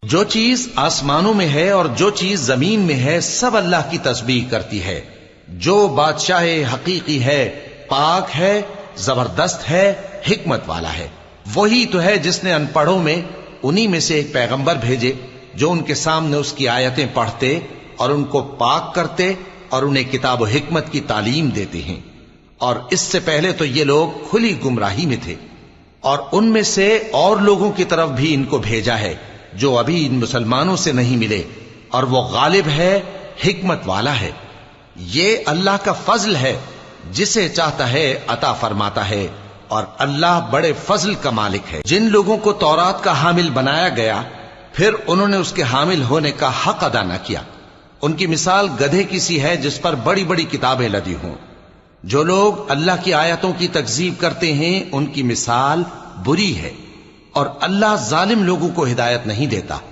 جو چیز آسمانوں میں ہے اور جو چیز زمین میں ہے سب اللہ کی تسبیح کرتی ہے. جو بادشاہ حقیقی ہے پاک ہے، زبردست ہے، حکمت والا ہے. وہی تو ہے جس نے ان پڑھوں میں انہی میں سے ایک پیغمبر بھیجے جو ان کے سامنے اس کی آیتیں پڑھتے اور ان کو پاک کرتے اور انہیں کتاب و حکمت کی تعلیم دیتے ہیں. اور اس سے پہلے تو یہ لوگ کھلی گمراہی میں تھے، اور ان میں سے اور لوگوں کی طرف بھی ان کو بھیجا ہے جو ابھی ان مسلمانوں سے نہیں ملے، اور وہ غالب ہے، حکمت والا ہے. یہ اللہ کا فضل ہے، جسے چاہتا ہے عطا فرماتا ہے، اور اللہ بڑے فضل کا مالک ہے. جن لوگوں کو تورات کا حامل بنایا گیا پھر انہوں نے اس کے حامل ہونے کا حق ادا نہ کیا، ان کی مثال گدھے کی سی ہے جس پر بڑی بڑی کتابیں لدی ہوں. جو لوگ اللہ کی آیتوں کی تکذیب کرتے ہیں ان کی مثال بری ہے، اور اللہ ظالم لوگوں کو ہدایت نہیں دیتا.